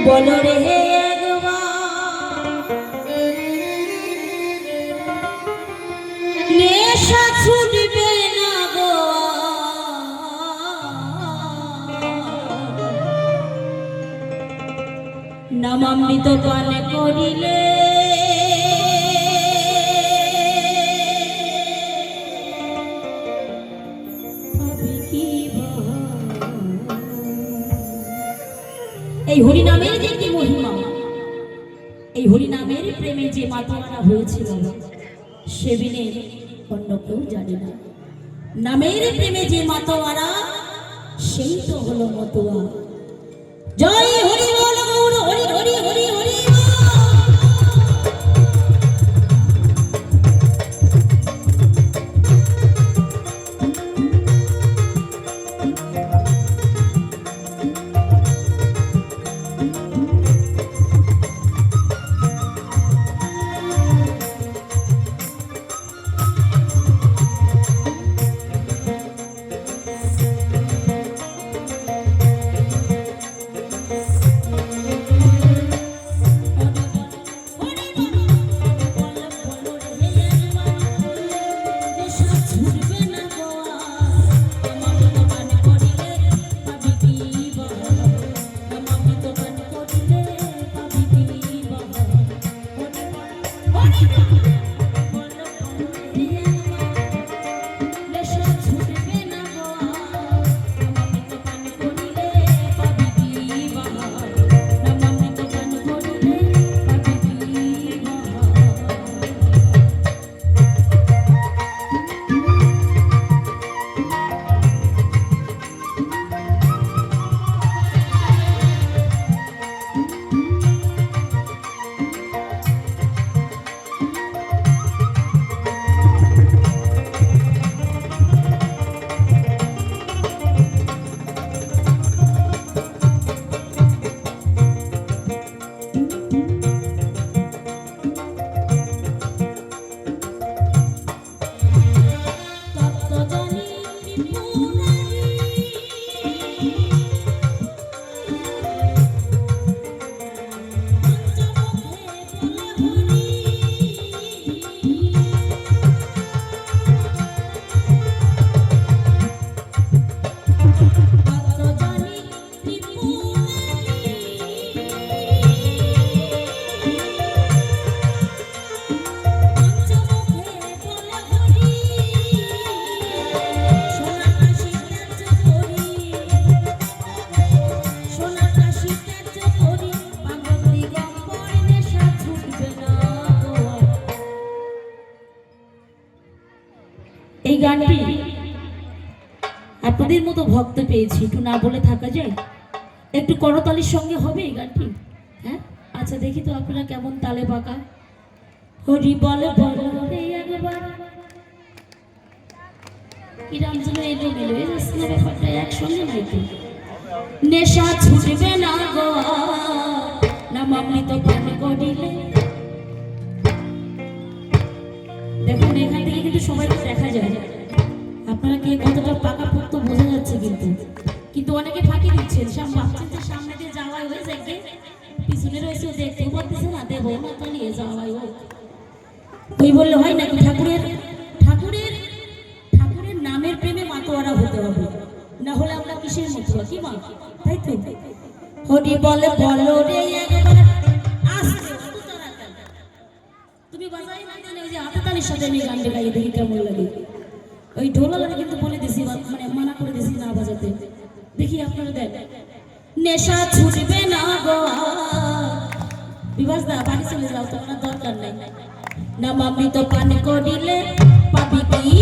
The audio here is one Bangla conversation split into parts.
বলো রে নেশা ছুটবে না গো নামামৃত পান করিলে এই হরি নামের যে কি মহিমা, এই হরি নামের প্রেমে যে মাতোয়ারা হয়েছিল সে বিনে অন্য কেউ জানে না। নামের প্রেমে যে মাতোয়ারা সেই তো হলো মতুয়া। জয় হরি বল গৌর হরি হরি হরি হরি। এই গানটি আপনাদের মতো ভক্ত পেয়েছি, একটু না বলে থাকা যায়? একটু করতালির সঙ্গে হবে এই গানটি? হ্যাঁ, আচ্ছা দেখি তো আপনারা কেমন তালে বাঁকা। হরি বল বল একবার কি রাম যেন এলো মেলো এই ব্যাপারটা একসঙ্গে নাকি। নেশা ছুটবে না গো নামামৃত পান করিলে। দেখুন এখান থেকে কিন্তু সবাইকে দেখা যায়, আপনারা কে কতটা পাকা পোক্ত বোঝা যাচ্ছে কিন্তু অনেকে ফাঁকি দিচ্ছেন। সব ভাবছেন যে সামনে দিয়ে যাওয়াই হয়ে যাকে, পিছনে রয়েছে দেখতে পারতেছে না, দেবো না তো নিয়ে যাওয়াই হোক। ওই বললে হয় নাকি? ঠাকুরের ঠাকুরের ঠাকুরের নামের প্রেমে মাতোয়ারা হতে হবে, না হলে আমরা কিসের মতুয়া কি মা? তাই তো হরি বলে বলো রে একবার আস্তে তুমি বাজাই না জানে ওই যে হাততালির সাথে আমি গানটা গাই দেখি কেমন লাগে। ওই ঢোলালারে কিন্তু বলে দিছি, মানে মানা করে দিছি না বাজাতে। দেখি আপনারা দেন। নেশা ছুটবে না গো বিভাস দা, বাড়ি চলে যাও, তোমার দরকার নাই। নামামৃত পান করিলে পাবি কি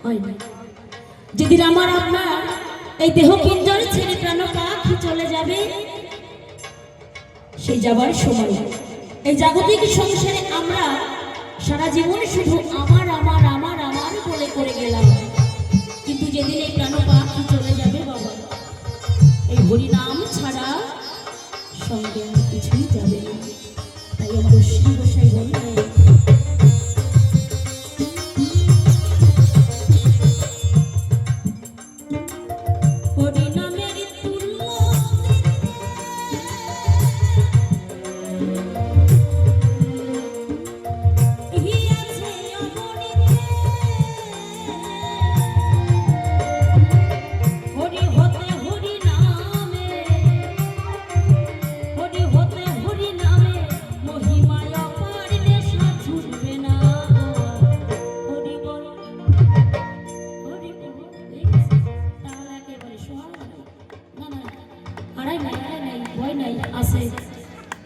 হয় না। যেদিন আমার আপনার এই দেহ পিঞ্জরে ছেড়ে প্রাণ পাখি চলে যাবে, সেই যাবার সময় এই জাগতিক সংসারে আমরা সারা জীবন শুধু আমার আমার আমার আমার বলে করে গেলাম, কিন্তু যেদিন এই প্রাণ পাখি চলে যাবে বাবা, এই হরিনাম ছাড়া সঙ্গে আর কিছুই যাবে না। তাই আমার শ্রী গোসাই বললেন,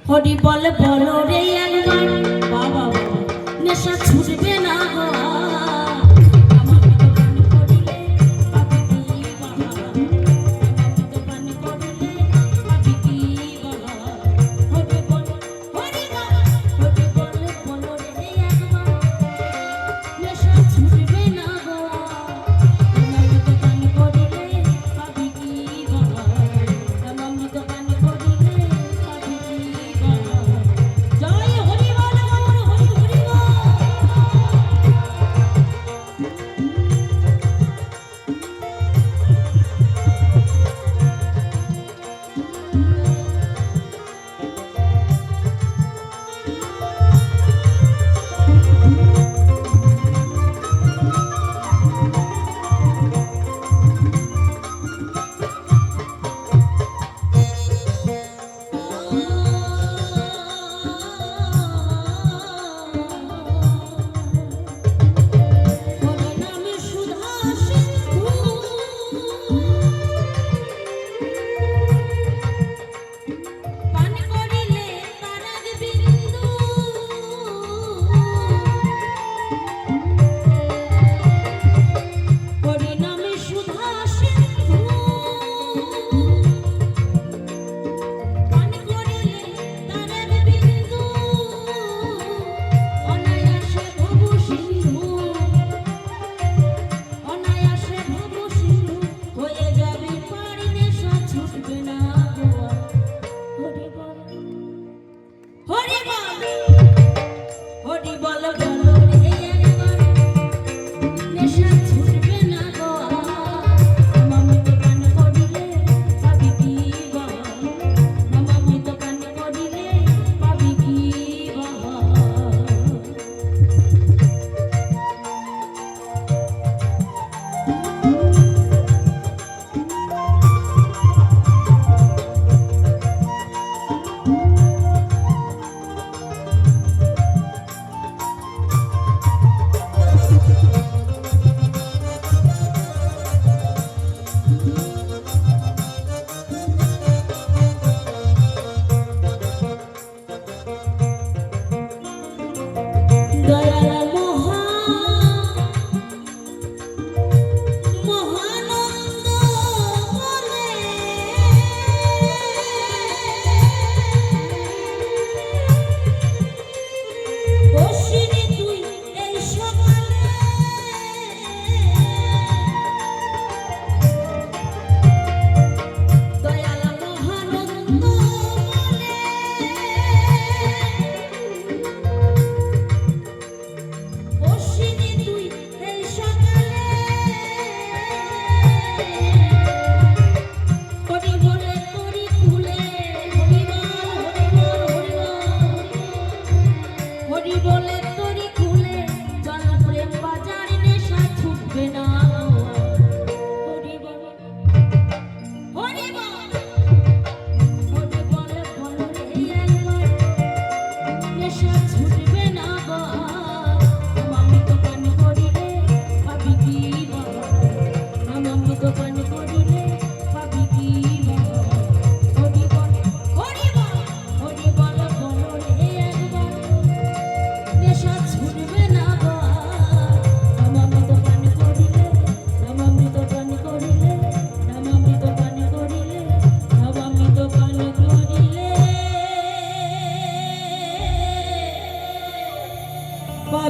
হরি বল বলো রে একবার বাবা, নেশা ছুটবে না গো।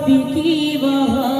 বিকি বাহা